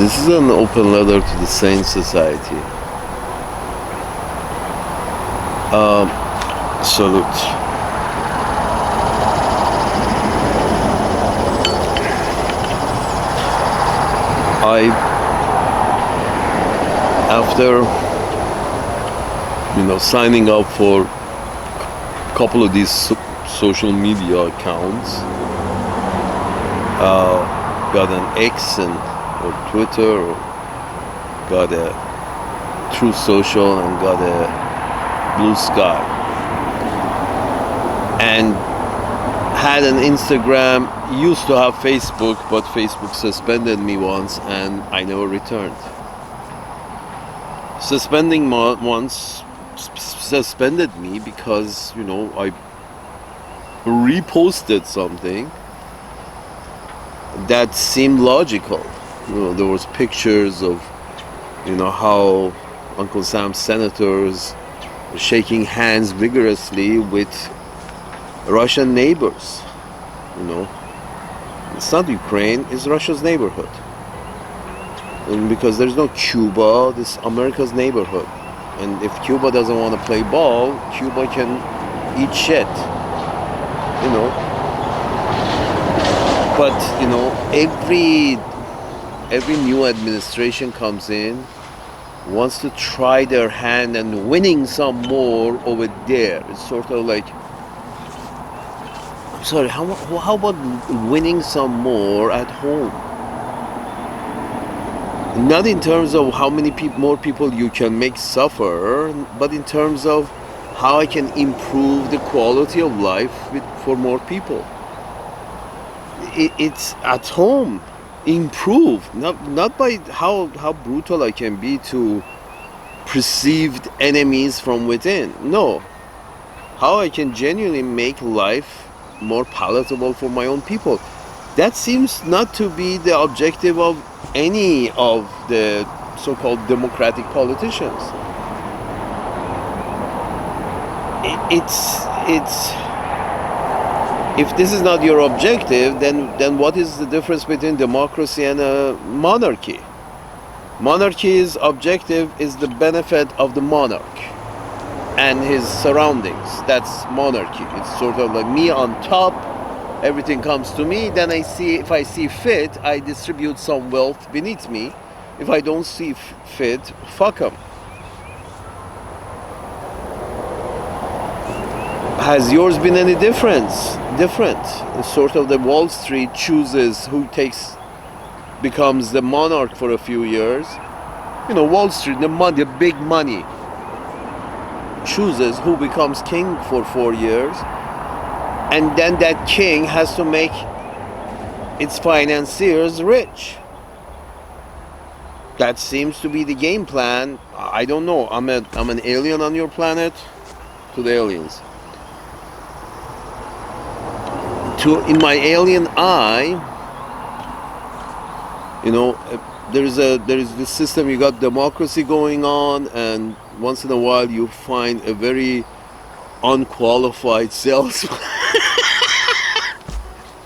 This is an open letter to the Sane Society. Salute. After signing up for a couple of these social media accounts, got an X or Twitter, or got a True Social, and got a Blue Sky, and had an Instagram. Used to have Facebook, but Facebook suspended me once and I never returned. Suspended me because I reposted something that seemed logical. There was pictures of how Uncle Sam's senators were shaking hands vigorously with Russian neighbors. It's not Ukraine, it's Russia's neighborhood. And because there's no Cuba, this is America's neighborhood. And if Cuba doesn't want to play ball, Cuba can eat shit. But every new administration comes in, wants to try their hand and winning some more over there. It's sort of like, I'm sorry, how about winning some more at home? Not in terms of how many more people you can make suffer, but in terms of how I can improve the quality of life for more people. It's at home. Improve, not by how brutal I can be to perceived enemies from within. No, how I can genuinely make life more palatable for my own people. That seems not to be the objective of any of the so-called democratic politicians. It's if this is not your objective, then what is the difference between democracy and a monarchy? Monarchy's objective is the benefit of the monarch and his surroundings. That's monarchy. It's sort of like me on top, everything comes to me, then if I see fit, I distribute some wealth beneath me. If I don't see fit, fuck them. Has yours been any different? It's sort of the Wall Street chooses who becomes the monarch for a few years. Wall Street, the big money, chooses who becomes king for 4 years, and then that king has to make its financiers rich. That seems to be the game plan. I don't know. I'm an alien on your planet. To the aliens. In my alien eye, there is this system. You got democracy going on, and once in a while you find a very unqualified salesman,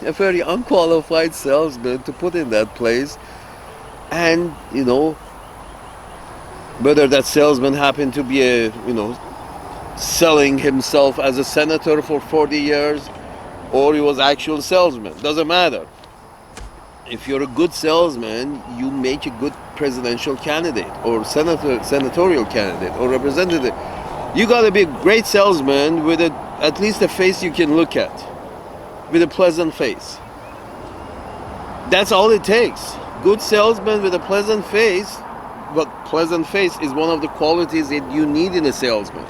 a very unqualified salesman to put in that place, and whether that salesman happened to be selling himself as a senator for 40 years. Or he was actual salesman, doesn't matter. If you're a good salesman, you make a good presidential candidate or senatorial candidate or representative. You gotta be a great salesman with at least a face you can look at, with a pleasant face. That's all it takes. Good salesman with a pleasant face, but pleasant face is one of the qualities that you need in a salesman.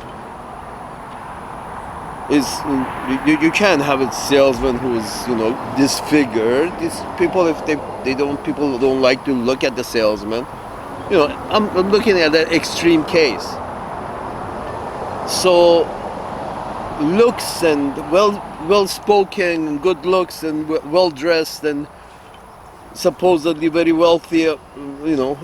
You can't have a salesman who's disfigured. These people, if people don't like to look at the salesman. I'm looking at that extreme case. So looks and well spoken and good looks and well dressed and supposedly very wealthy,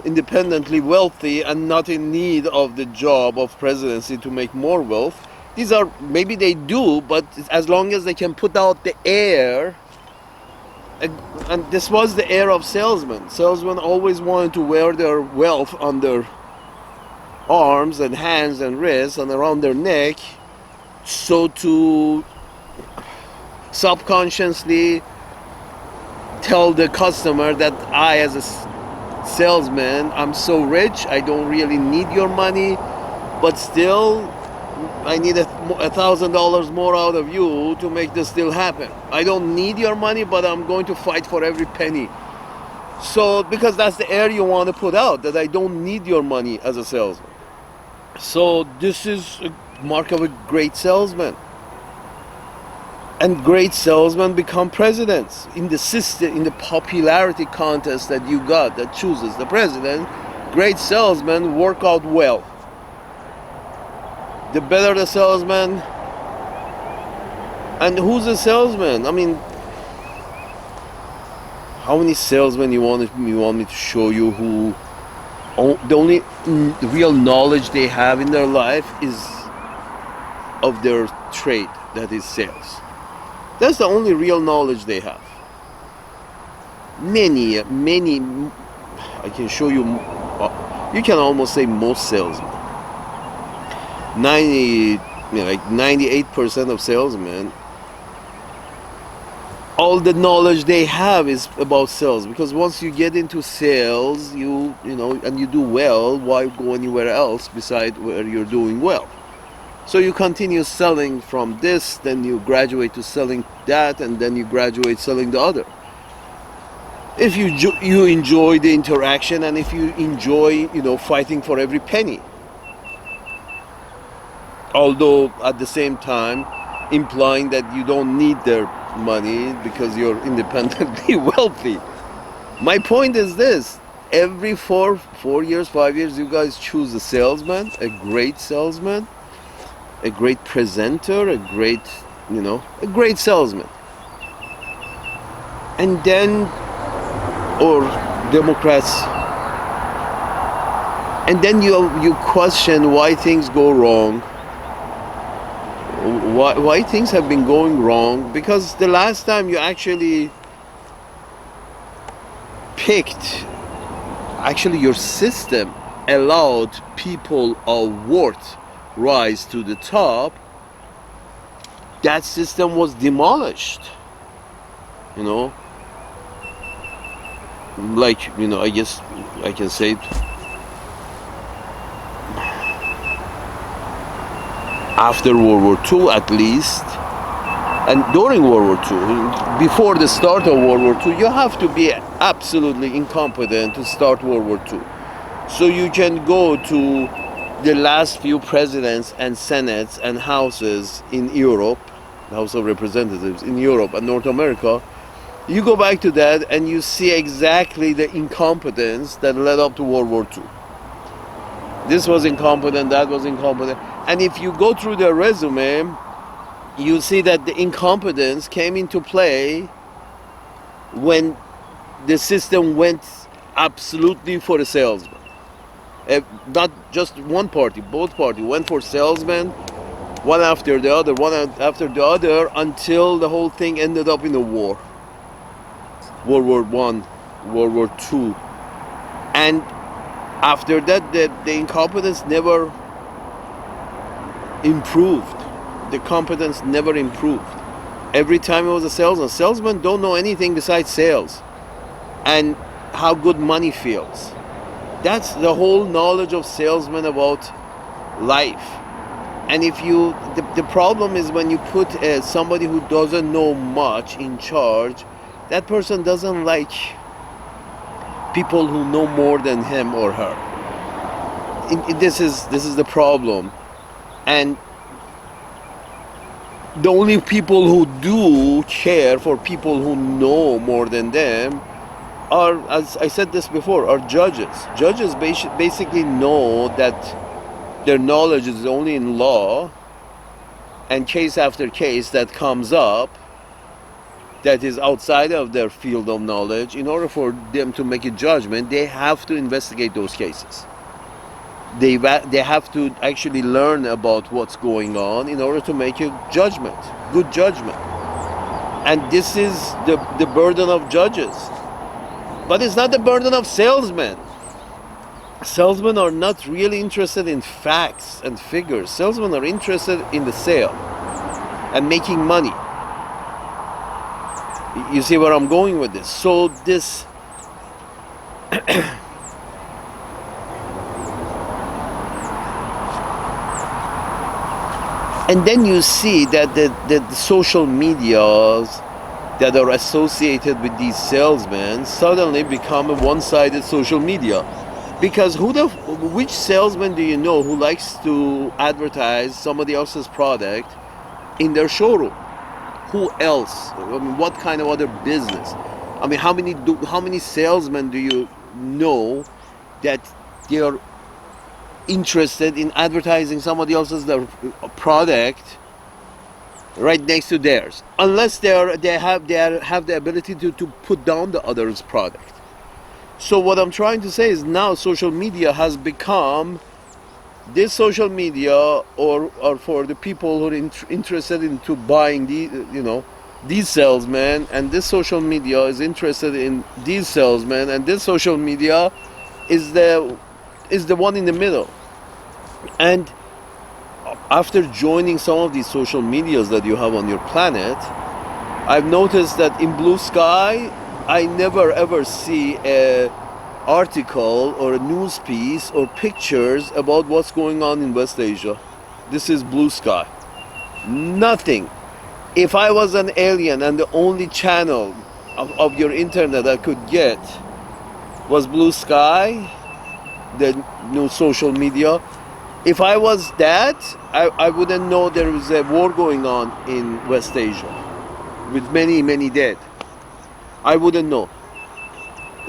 independently wealthy and not in need of the job of presidency to make more wealth. These are, maybe they do, but as long as they can put out the air and this was the era of salesmen. Salesmen always wanted to wear their wealth on their arms and hands and wrists and around their neck, so to subconsciously tell the customer that I, as a salesman, I'm so rich, I don't really need your money, but still I need $1,000 more out of you to make this deal happen. I don't need your money, but I'm going to fight for every penny. So, because that's the air you want to put out, that I don't need your money as a salesman. So this is a mark of a great salesman. And great salesmen become presidents. In the system, in the popularity contest that you got that chooses the president, great salesmen work out well. The better the salesman, and who's a salesman? I mean, how many salesmen you want me to show you who the only real knowledge they have in their life is of their trade, that is sales. That's the only real knowledge they have. Many, I can show you, you can almost say most salesmen. 98% of salesmen, all the knowledge they have is about sales, because once you get into sales, you know, and you do well, why go anywhere else besides where you're doing well? So you continue selling from this, then you graduate to selling that, and then you graduate selling the other. If you enjoy the interaction, and if you enjoy, you know, fighting for every penny. Although at the same time implying that you don't need their money because you're independently wealthy. My point is this: every 4 years, 5 years, you guys choose a salesman, a great salesman, a great presenter, a great salesman. And then, or Democrats, and then you question why things go wrong. Why things have been going wrong? Because the last time you actually your system allowed people of worth rise to the top, that system was demolished. You know, like, you know, I guess I can say after World War II at least, and during World War II, before the start of World War II, you have to be absolutely incompetent to start World War II. So you can go to the last few presidents and senates and houses in Europe, House of Representatives in Europe and North America, you go back to that and you see exactly the incompetence that led up to World War II. This was incompetent, that was incompetent. And if you go through their resume, you see that the incompetence came into play when the system went absolutely for the salesman. Not just one party, both parties went for salesmen, one after the other, until the whole thing ended up in a war. World War I, World War II. And after that, the incompetence never improved. The competence never improved. Every time it was a salesman. Salesmen don't know anything besides sales and how good money feels. That's the whole knowledge of salesmen about life. And if the problem is when you put somebody who doesn't know much in charge, that person doesn't like people who know more than him or her. This is the problem. And the only people who do care for people who know more than them are, as I said this before, are judges. Judges basically know that their knowledge is only in law, and case after case that comes up that is outside of their field of knowledge, in order for them to make a judgment, they have to investigate those cases. They have to actually learn about what's going on in order to make a judgment, good judgment. And this is the burden of judges. But it's not the burden of salesmen. Salesmen are not really interested in facts and figures. Salesmen are interested in the sale and making money. You see where I'm going with this? So this and then you see that the social medias that are associated with these salesmen suddenly become a one-sided social media. Because which salesman do you know who likes to advertise somebody else's product in their showroom? Who else? I mean, what kind of other business? I mean, how many salesmen do you know that they are interested in advertising somebody else's product right next to theirs, unless they have the ability to put down the other's product. So what I'm trying to say is now social media has become this social media, or for the people who are interested into buying these salesmen, and this social media is interested in these salesmen, and this social media is the one in the middle. And after joining some of these social medias that you have on your planet, I've noticed that in Blue Sky, I never ever see a article or a news piece or pictures about what's going on in West Asia. This is Blue Sky. Nothing. If I was an alien and the only channel of your internet I could get was Blue Sky, the new social media, if I was that, I wouldn't know there was a war going on in West Asia with many, many dead. I wouldn't know.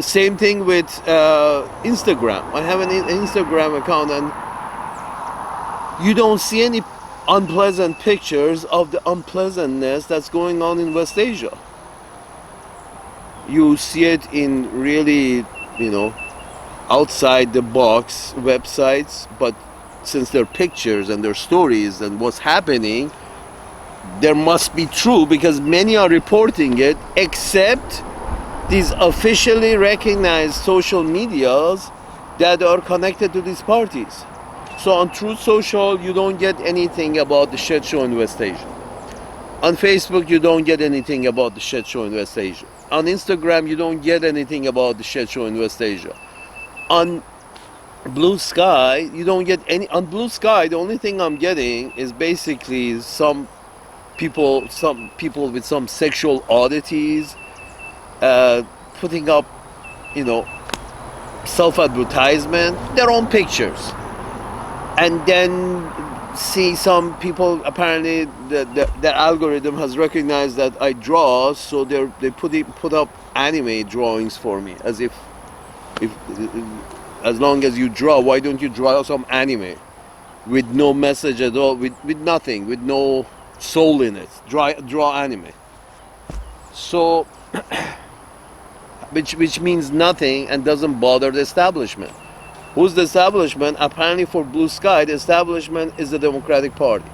Same thing with Instagram. I have an Instagram account, and you don't see any unpleasant pictures of the unpleasantness that's going on in West Asia. You see it in really, outside the box websites, but since they're pictures and they're stories and what's happening, there must be true, because many are reporting it, except these officially recognized social medias that are connected to these parties. So on Truth Social, you don't get anything about the shit show in West Asia. On Facebook, you don't get anything about the shit show in West Asia. On Instagram, you don't get anything about the shit show in West Asia. On Blue Sky, you don't get any. On Blue Sky, the only thing I'm getting is basically some people with some sexual oddities, putting up, self-advertisement, their own pictures, and then see some people. Apparently, the algorithm has recognized that I draw, so they put up anime drawings for me, as if as long as you draw, why don't you draw some anime with no message at all, with nothing, with no soul in it? Draw anime. So, which means nothing and doesn't bother the establishment. Who's the establishment? Apparently for Blue Sky, the establishment is the Democratic Party.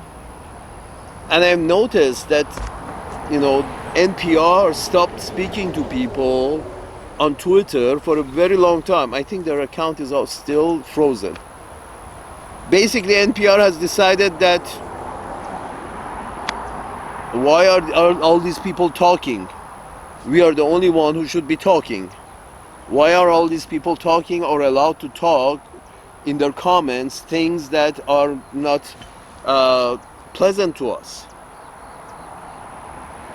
And I've noticed that, NPR stopped speaking to people on Twitter for a very long time. I think their account is still frozen. Basically, NPR has decided that why are all these people talking? We are the only one who should be talking. Why are all these people talking or allowed to talk in their comments things that are not pleasant to us?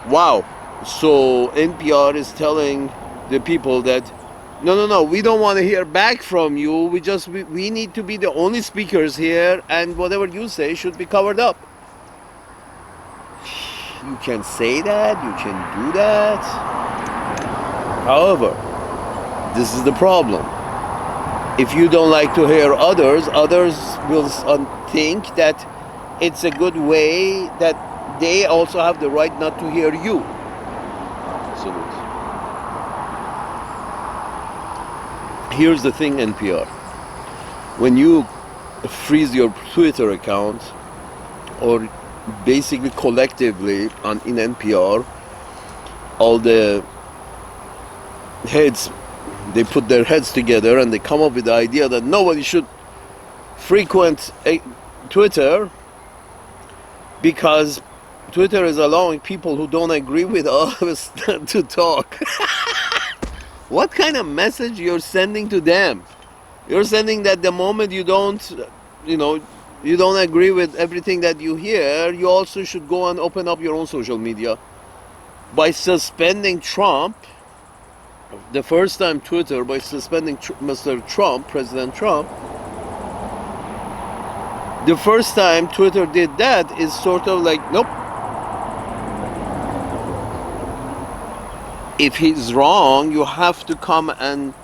Wow. So NPR is telling the people that no, we don't want to hear back from you. We need to be the only speakers here, and whatever you say should be covered up. You can say that, you can do that. However, this is the problem. If you don't like to hear others will think that it's a good way that they also have the right not to hear you. Absolutely. Here's the thing, NPR. When you freeze your Twitter account, or basically collectively in NPR, all the heads, they put their heads together and they come up with the idea that nobody should frequent Twitter because Twitter is allowing people who don't agree with us to talk. What kind of message you're sending to them? You're sending that the moment you don't, you don't agree with everything that you hear, you also should go and open up your own social media. By suspending Trump, the first time Twitter, by suspending Mr. Trump, President Trump, the first time Twitter did that is sort of like, nope. If he's wrong, you have to come and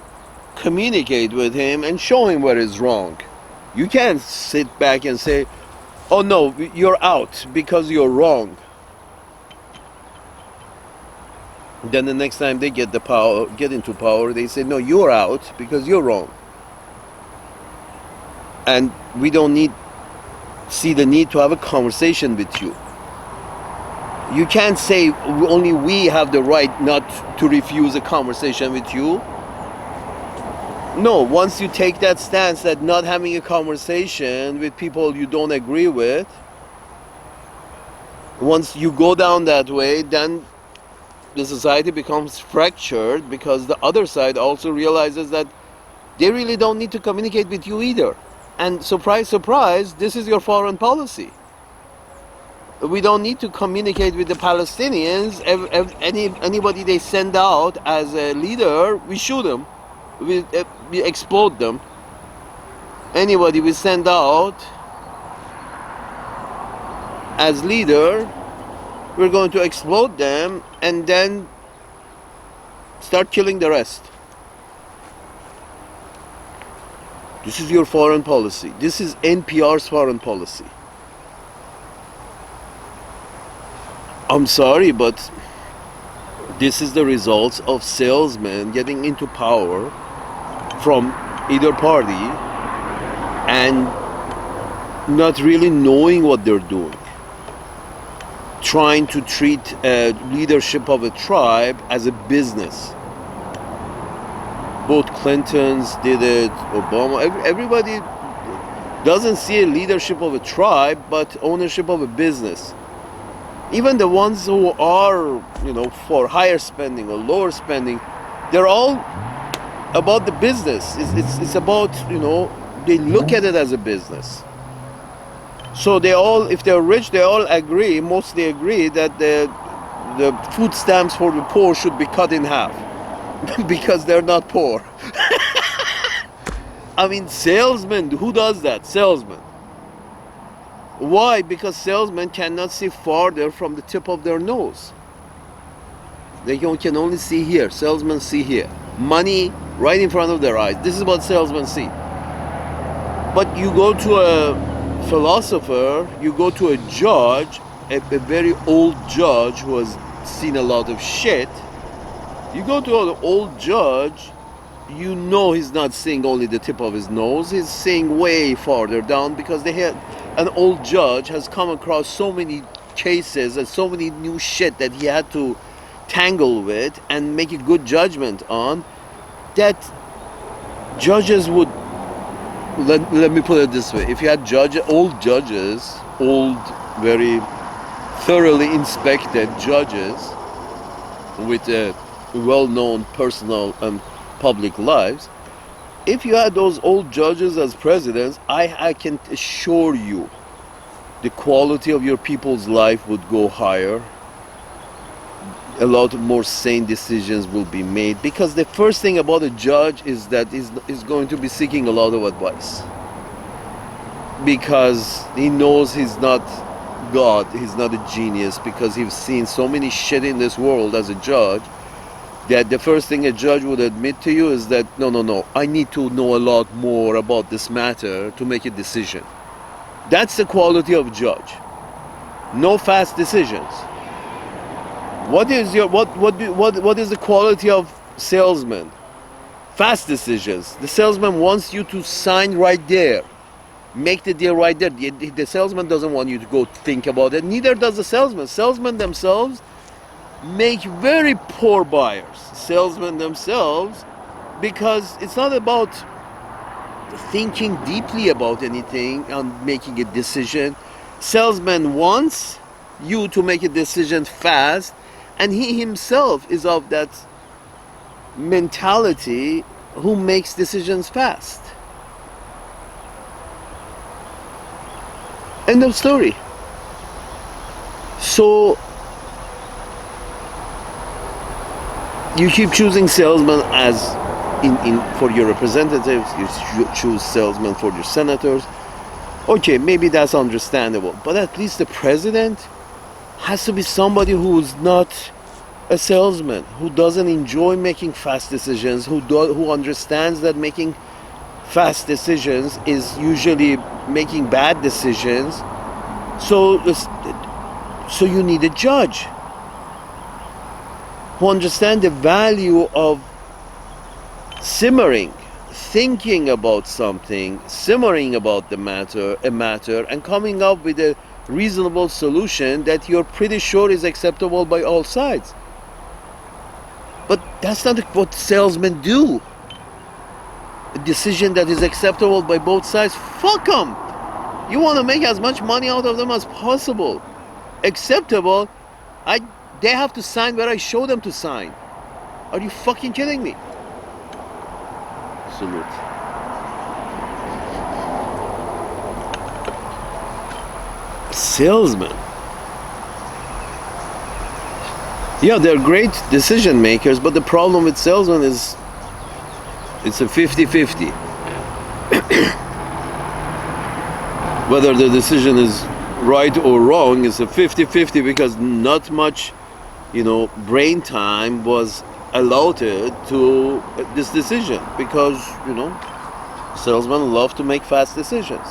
communicate with him and show him where he's wrong. You can't sit back and say, oh no, you're out because you're wrong. Then the next time they get into power, they say, no, you're out because you're wrong. And we don't see the need to have a conversation with you. You can't say only we have the right not to refuse a conversation with you. No, once you take that stance that not having a conversation with people you don't agree with, once you go down that way, then the society becomes fractured because the other side also realizes that they really don't need to communicate with you either. And surprise, surprise, this is your foreign policy. We don't need to communicate with the Palestinians. Anybody they send out as a leader, we shoot them. We explode them. Anybody we send out as leader, we're going to explode them and then start killing the rest. This is your foreign policy. This is NPR's foreign policy. I'm sorry, but this is the results of salesmen getting into power from either party and not really knowing what they're doing. Trying to treat leadership of a tribe as a business. Both Clintons did it, Obama, everybody doesn't see a leadership of a tribe, but ownership of a business. Even the ones who are, for higher spending or lower spending, they're all about the business. It's about, they look at it as a business. So they all, if they're rich, they all agree, mostly agree that the food stamps for the poor should be cut in half because they're not poor. I mean, salesmen, who does that? Salesmen. Why? Because salesmen cannot see farther from the tip of their nose. They can only see here. Salesmen see here. Money right in front of their eyes. This is what salesmen see. But you go to a philosopher, you go to a judge, a very old judge who has seen a lot of shit. You go to an old judge, you know he's not seeing only the tip of his nose, he's seeing way farther down because an old judge has come across so many cases and so many new shit that he had to tangle with and make a good judgment on, that judges would, let me put it this way, if you had old judges, very thoroughly inspected judges with well-known personal and public lives, if you had those old judges as presidents, I can assure you the quality of your people's life would go higher. A lot more sane decisions will be made, because the first thing about a judge is that he's going to be seeking a lot of advice, because he knows he's not God, he's not a genius, because he's seen so many shit in this world as a judge, that the first thing a judge would admit to you is that no, I need to know a lot more about this matter to make a decision. That's the quality of a judge. No fast decisions. What is the quality of salesman? Fast decisions. The salesman wants you to sign right there. Make the deal right there. The salesman doesn't want you to go think about it. Neither does the salesman. Salesmen themselves, make very poor buyers, salesmen themselves, because it's not about thinking deeply about anything and making a decision. Salesman wants you to make a decision fast, and he himself is of that mentality who makes decisions fast. End of story. So you keep choosing salesmen as in for your representatives, you choose salesmen for your senators. Okay, maybe that's understandable, but at least the president has to be somebody who's not a salesman, who doesn't enjoy making fast decisions, who understands that making fast decisions is usually making bad decisions. So you need a judge who understands the value of simmering, thinking about something, simmering about a matter, and coming up with a reasonable solution that you're pretty sure is acceptable by all sides. But that's not what salesmen do. A decision that is acceptable by both sides, fuck them. You want to make as much money out of them as possible. Acceptable, they have to sign where I show them to sign. Are you fucking kidding me? Salute. Salesmen. Yeah, they're great decision makers, but the problem with salesmen is it's a 50-50. Whether the decision is right or wrong is a 50-50 because not much, brain time was allotted to this decision because, salesmen love to make fast decisions.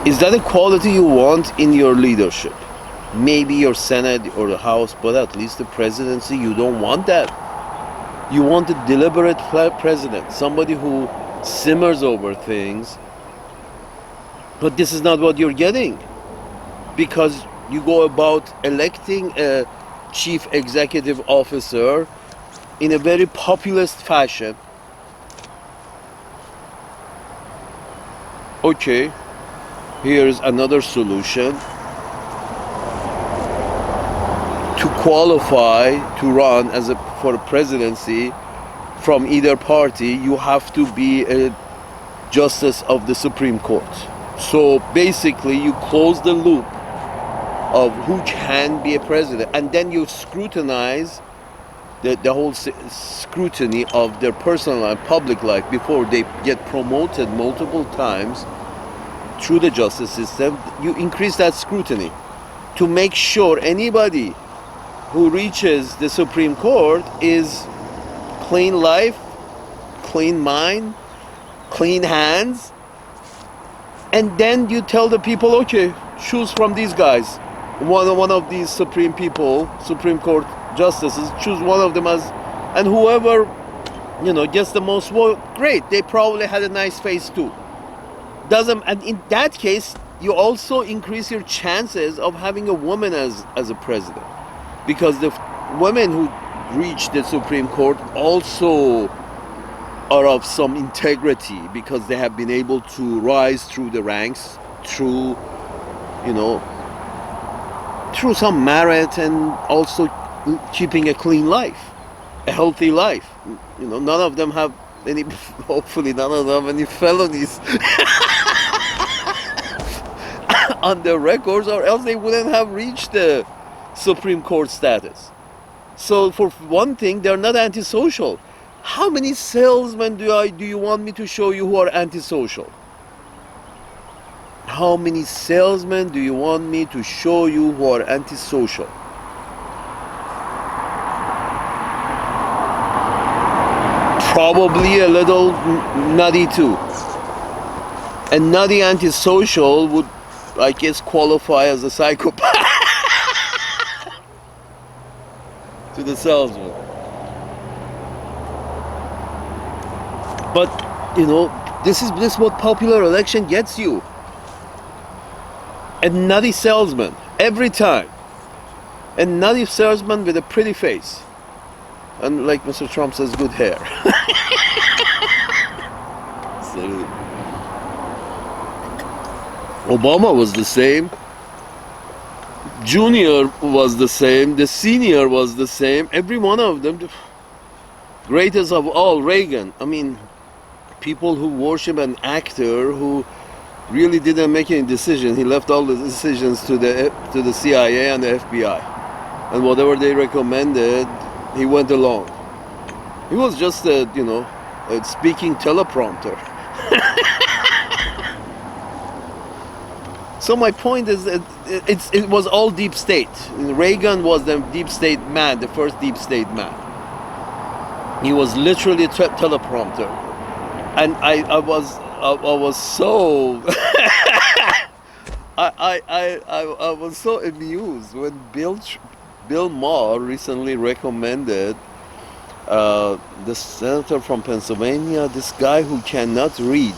Is that a quality you want in your leadership? Maybe your Senate or the House, but at least the presidency, you don't want that. You want a deliberate president, somebody who simmers over things. But this is not what you're getting, because you go about electing a chief executive officer in a very populist fashion. Okay, here's another solution. To qualify to run for a presidency from either party, you have to be a justice of the Supreme Court. So basically, you close the loop of who can be a president, and then you scrutinize the whole scrutiny of their personal and public life before they get promoted multiple times through the justice system. You increase that scrutiny to make sure anybody who reaches the Supreme Court is clean life, clean mind, clean hands, and then you tell the people, okay, choose from these guys. One of these Supreme Court justices, choose one of them and whoever, gets the most vote, great. They probably had a nice face too. And in that case, you also increase your chances of having a woman as a president, because the women who reach the Supreme Court also are of some integrity, because they have been able to rise through the ranks through some merit, and also keeping a clean life, a healthy life. None of them have hopefully none of them have any felonies on their records, or else they wouldn't have reached the Supreme Court status. So for one thing, they're not antisocial. How many salesmen do you want me to show you who are antisocial? How many salesmen do you want me to show you who are antisocial? Probably a little nutty too. A nutty antisocial would, I guess, qualify as a psychopath to the salesman. But this is what popular election gets you. A nutty salesman, every time. A nutty salesman with a pretty face. And like Mr. Trump says, good hair. So, Obama was the same. Junior was the same. The senior was the same. Every one of them. Greatest of all, Reagan. I mean, people who worship an actor who really didn't make any decision. He left all the decisions to the CIA and the FBI, and whatever they recommended, he went along. He was just a speaking teleprompter. So my point is that it was all deep state. Reagan was the deep state man, the first deep state man. He was literally a teleprompter, and I was so I was so amused when Bill Maher recently recommended the senator from Pennsylvania, this guy who cannot read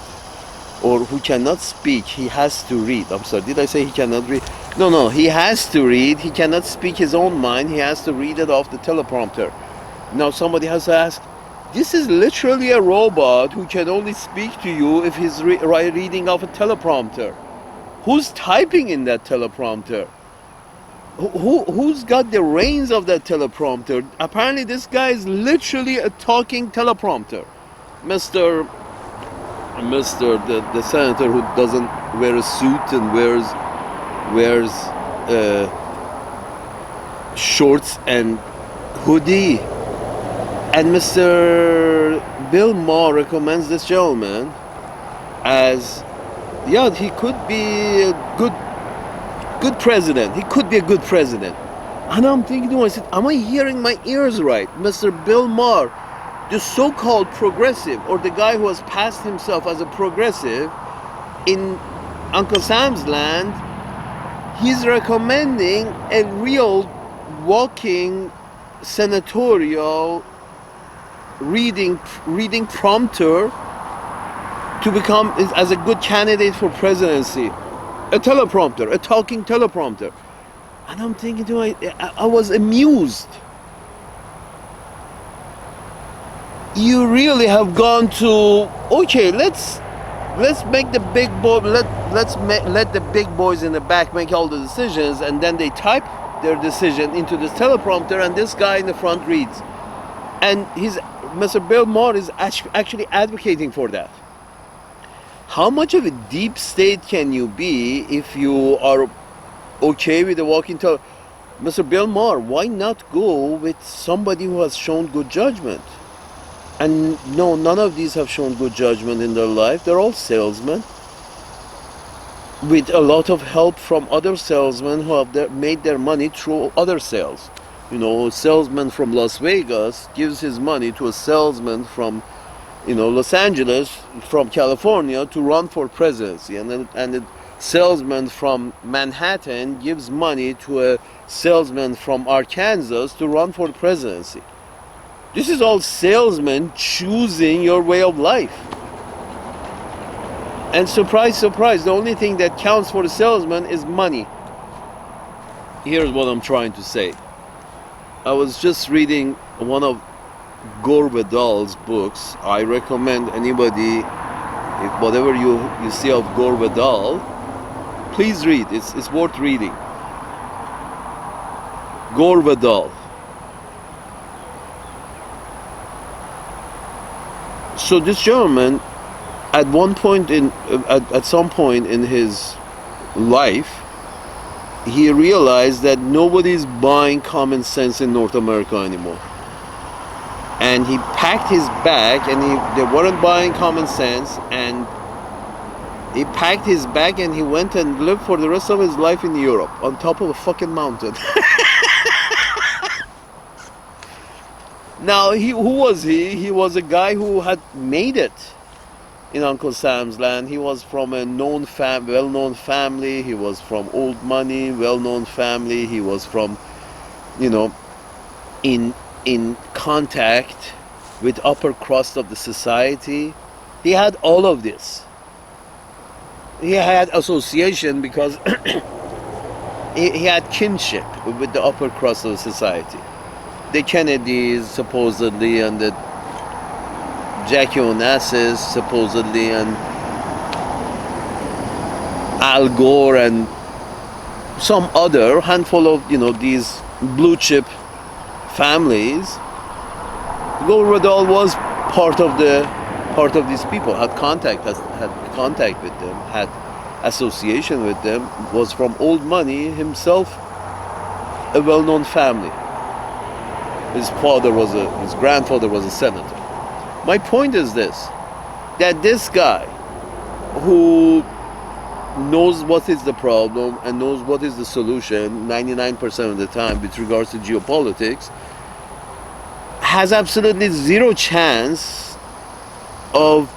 or who cannot speak. He has to read. I'm sorry, did I say he cannot read? No, he has to read. He cannot speak his own mind. He has to read it off the teleprompter. Now somebody has to ask, this is literally a robot who can only speak to you if he's reading off a teleprompter. Who's typing in that teleprompter? Who's got the reins of that teleprompter? Apparently this guy is literally a talking teleprompter. Mr. The senator who doesn't wear a suit and wears shorts and hoodie. And Mr. Bill Maher recommends this gentleman as, yeah, he could be a good president. He could be a good president. And I'm thinking to myself, am I hearing my ears right? Mr. Bill Maher, the so-called progressive, or the guy who has passed himself as a progressive in Uncle Sam's land, he's recommending a real walking senatorial reading prompter to become as a good candidate for presidency. A teleprompter, a talking teleprompter. And I'm thinking to myself, I was amused. You really have gone to, okay, let's make the big boy, let the big boys in the back make all the decisions, and then they type their decision into this teleprompter, and this guy in the front reads. And Mr. Bill Maher is actually advocating for that. How much of a deep state can you be if you are okay with the walking Mr. Bill Maher, why not go with somebody who has shown good judgment? And no, none of these have shown good judgment in their life. They're all salesmen with a lot of help from other salesmen who have made their money through other sales. A salesman from Las Vegas gives his money to a salesman from Los Angeles, from California, to run for presidency. And the salesman from Manhattan gives money to a salesman from Arkansas to run for presidency. This is all salesmen choosing your way of life. And surprise, surprise, the only thing that counts for the salesman is money. Here's what I'm trying to say. I was just reading one of Gore Vidal's books. I recommend anybody, if whatever you see of Gore Vidal, please read. It's worth reading. Gore Vidal. So this gentleman, at some point in his life, he realized that nobody's buying common sense in North America anymore. And he packed his bag, and they weren't buying common sense, and he packed his bag and he went and lived for the rest of his life in Europe, on top of a fucking mountain. Now, who was he? He was a guy who had made it in Uncle Sam's land. He was from a well-known family. He was from old money, well-known family. He was from, in contact with upper crust of the society. He had all of this. He had association because he had kinship with the upper crust of society. The Kennedys supposedly, and the Jackie Onassis supposedly, and Al Gore, and some other handful of these blue chip families. Gore Vidal was part of these people, had contact with them, had association with them, was from old money, himself a well-known family. His grandfather was a senator. My point is this, that this guy who knows what is the problem and knows what is the solution 99% of the time with regards to geopolitics, has absolutely zero chance of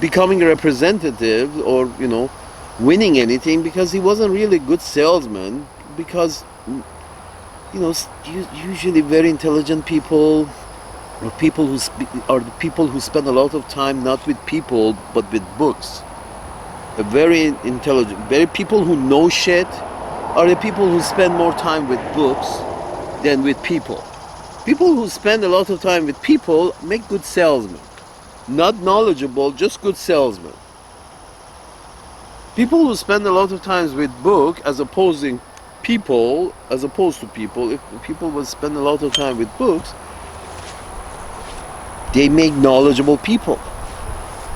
becoming a representative or winning anything, because he wasn't really a good salesman. Because usually very intelligent people, or people who spend a lot of time not with people but with books. Very intelligent, people who know shit are the people who spend more time with books than with people. People who spend a lot of time with people make good salesmen. Not knowledgeable, just good salesmen. People who spend a lot of time with book as opposed to people, if people would spend a lot of time with books, they make knowledgeable people.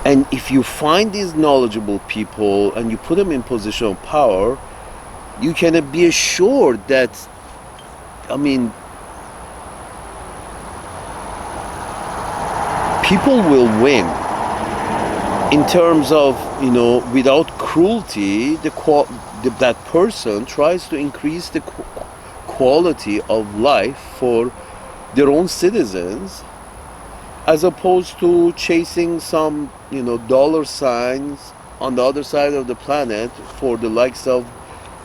And if you find these knowledgeable people and you put them in position of power, you can be assured that, people will win in terms of, without cruelty. That person tries to increase the quality of life for their own citizens, as opposed to chasing some, dollar signs on the other side of the planet for the likes of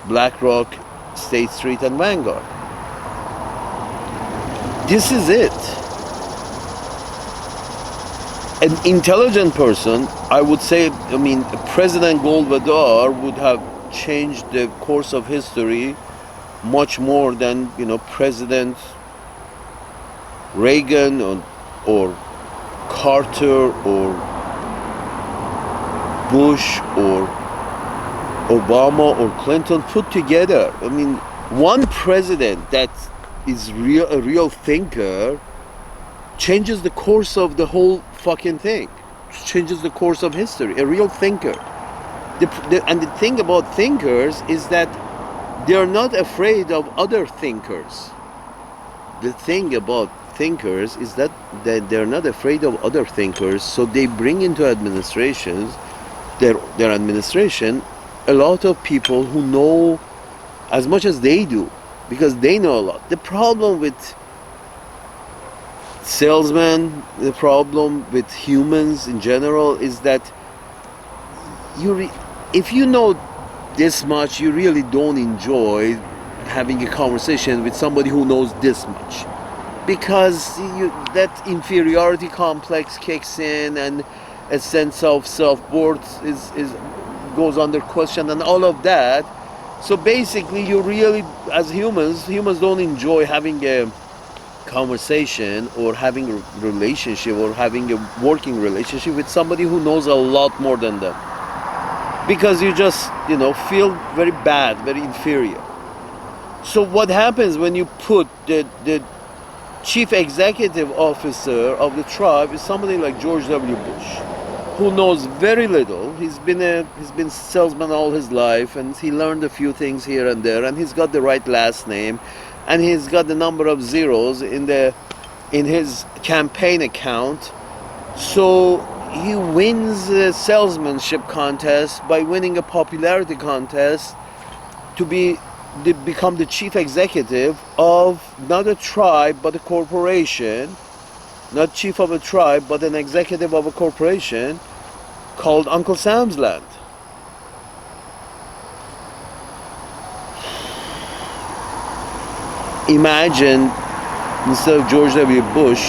BlackRock, State Street, and Vanguard. This is it. An intelligent person, I would say, President Goldwater would have changed the course of history much more than, President Reagan or Carter or Bush or Obama or Clinton put together. One president that is a real thinker changes the course of the whole fucking thing, changes the course of history. A real thinker. And the thing about thinkers is that they are not afraid of other thinkers. The thing about thinkers is that they're not afraid of other thinkers, so they bring into administrations, their administration, a lot of people who know as much as they do, because they know a lot. The problem with salesmen, the problem with humans in general, is that if you know this much, you really don't enjoy having a conversation with somebody who knows this much, because that inferiority complex kicks in, and a sense of self-worth is goes under question, and all of that. So basically, you really, as humans don't enjoy having a conversation or having a relationship or having a working relationship with somebody who knows a lot more than them, because you just feel very bad, very inferior. So what happens when you put the chief executive officer of the tribe is somebody like George W. Bush, who knows very little. He's been salesman all his life, and he learned a few things here and there, and he's got the right last name, and he's got the number of zeros in his campaign account. So he wins a salesmanship contest by winning a popularity contest to become the chief executive of not a tribe but a corporation, not chief of a tribe but an executive of a corporation called Uncle Sam's Land. Imagine, instead of George W. Bush,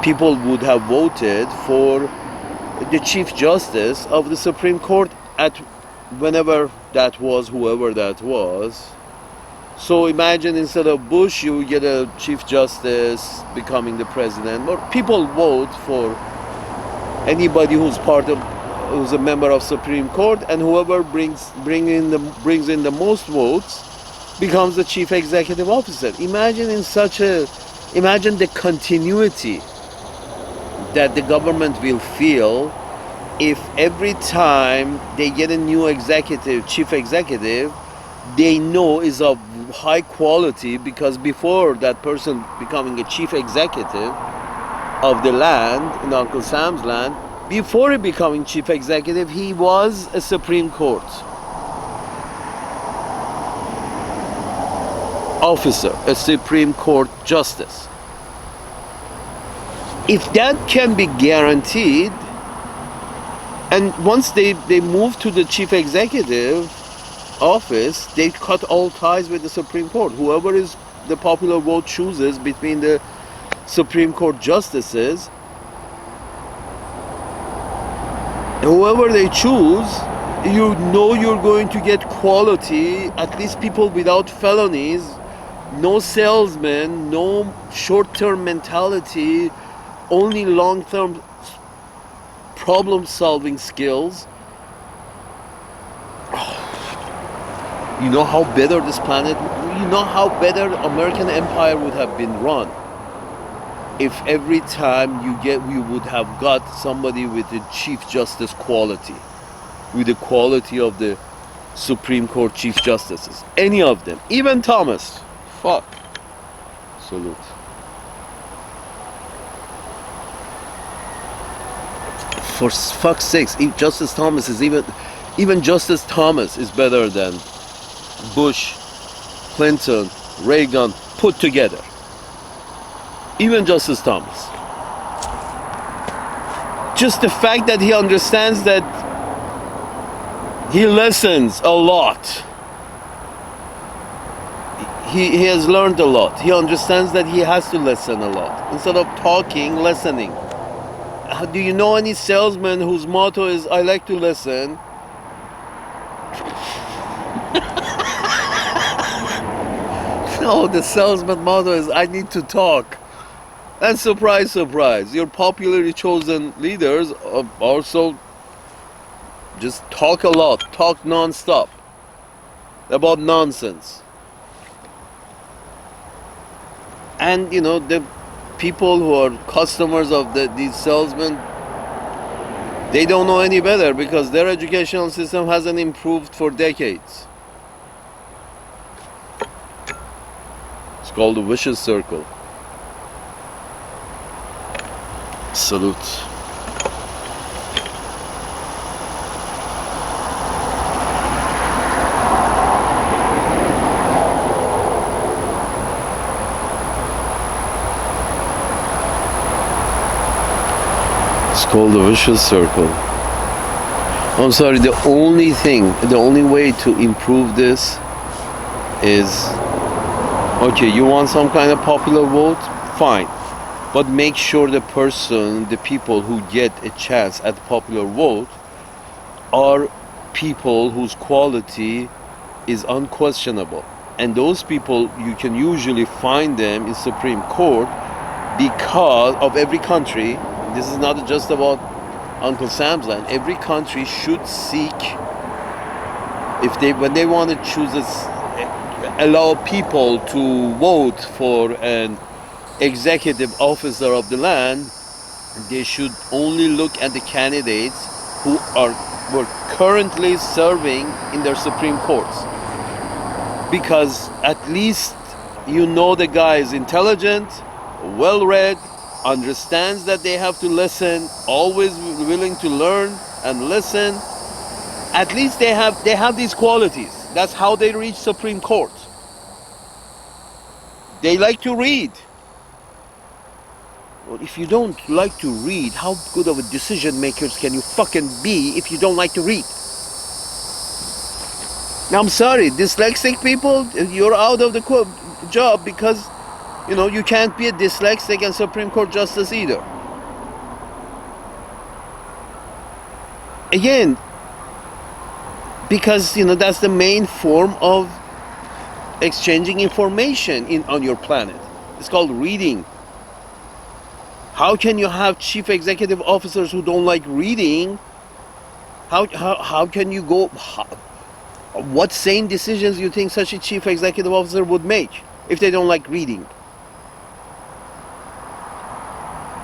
people would have voted for the Chief Justice of the Supreme Court at whenever that was, whoever that was. So imagine instead of Bush, you get a Chief Justice becoming the president, or people vote for anybody who's a member of Supreme Court, and whoever brings in the most votes becomes the Chief Executive Officer. Imagine the continuity that the government will feel if every time they get a new chief executive, they know is of high quality, because before that person becoming a chief executive of the land, in Uncle Sam's land, before he becoming chief executive, he was a Supreme Court officer, a Supreme Court justice. If that can be guaranteed, and once they move to the chief executive office, they cut all ties with the Supreme Court. Whoever is the popular vote chooses between the Supreme Court justices, whoever they choose, you know you're going to get quality, at least people without felonies, no salesmen, no short-term mentality, only long-term problem-solving skills. You know how better this planet, you know how better American empire would have been run if every time you would have got somebody with the Chief Justice quality, with the quality of the Supreme Court Chief Justices. Any of them. Even Thomas. Fuck. Salute. For fuck's sakes, Justice Thomas is even Justice Thomas is better than Bush, Clinton, Reagan put together. Even Justice Thomas. Just the fact that he understands that he listens a lot. He has learned a lot. He understands that he has to listen a lot. Instead of talking, listening. Do you know any salesman whose motto is, I like to listen? No, the salesman motto is, I need to talk. And surprise, surprise, your popularly chosen leaders also just talk a lot, talk non-stop about nonsense. And you know, the people who are customers of these salesmen, they don't know any better because their educational system hasn't improved for decades. It's called a vicious circle. Salute. It's called the vicious circle. I'm sorry, the only way to improve this is, okay, you want some kind of popular vote? Fine. But make sure the people who get a chance at popular vote are people whose quality is unquestionable. And those people, you can usually find them in Supreme Court because of every country. This is not just about Uncle Sam's land. Every country should seek, when they want to choose allow people to vote for an executive officer of the land, they should only look at the candidates who were currently serving in their Supreme Courts. Because at least you know the guy is intelligent, well-read, understands that they have to listen, always willing to learn and listen. At least they have these qualities. That's how they reach Supreme Court. They like to read. Well, if you don't like to read, how good of a decision makers can you fucking be if you don't like to read? Now, I'm sorry, dyslexic people, you're out of the job because, you know, you can't be a dyslexic and Supreme Court justice either. again, because that's the main form of exchanging information on your planet. It's called reading. How can you have chief executive officers who don't like reading? How can you go? What sane decisions you think such a chief executive officer would make if they don't like reading?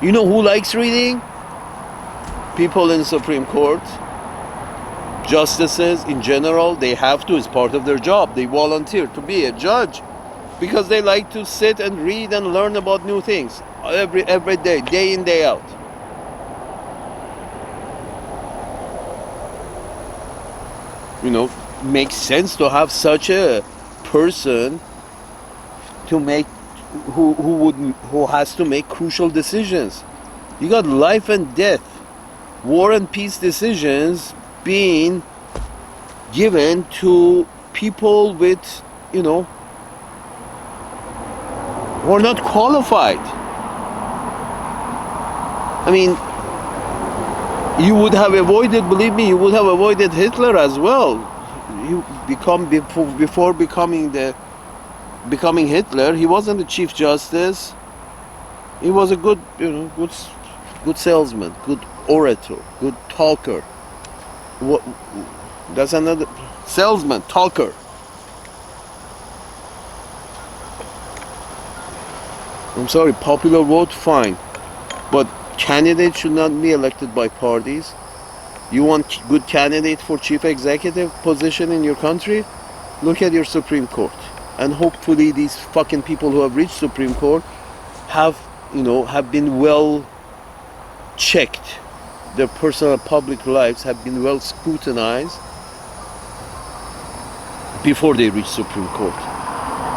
You know who likes reading? People in the Supreme Court, justices in general. They have to. It's part of their job. They volunteer to be a judge because they like to sit and read and learn about new things every day, day in, day out. Makes sense to have such a person to make who has to make crucial decisions. You got life and death, war and peace decisions being given to people with who are not qualified. I mean, you would have avoided, believe me, you would have avoided Hitler as well. Before becoming Hitler, he wasn't the chief justice. He was a good salesman, good orator, good talker. That's another salesman, talker. I'm sorry, popular vote, fine, but candidates should not be elected by parties. You want good candidate for chief executive position in your country? Look at your Supreme Court, and hopefully these fucking people who have reached Supreme Court have been well checked. Their personal public lives have been well scrutinized before they reach Supreme Court.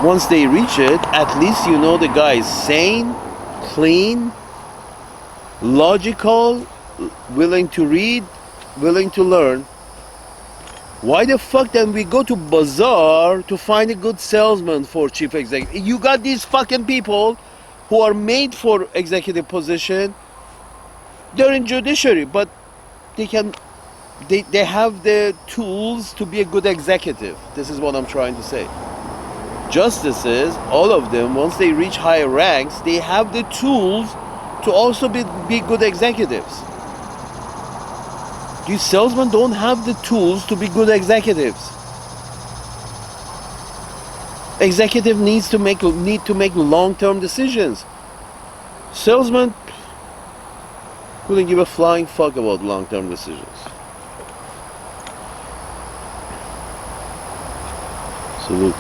Once they reach it, at least the guy is sane, clean, logical, willing to read, willing to learn. Why the fuck then we go to bazaar to find a good salesman for chief executive? You got these fucking people who are made for executive position. They're in judiciary, but they have the tools to be a good executive. This is what I'm trying to say. Justices, all of them, once they reach higher ranks, they have the tools to also be good executives. You salesmen don't have the tools to be good executives. Executive need to make long-term decisions. Salesmen couldn't give a flying fuck about long-term decisions. Salute.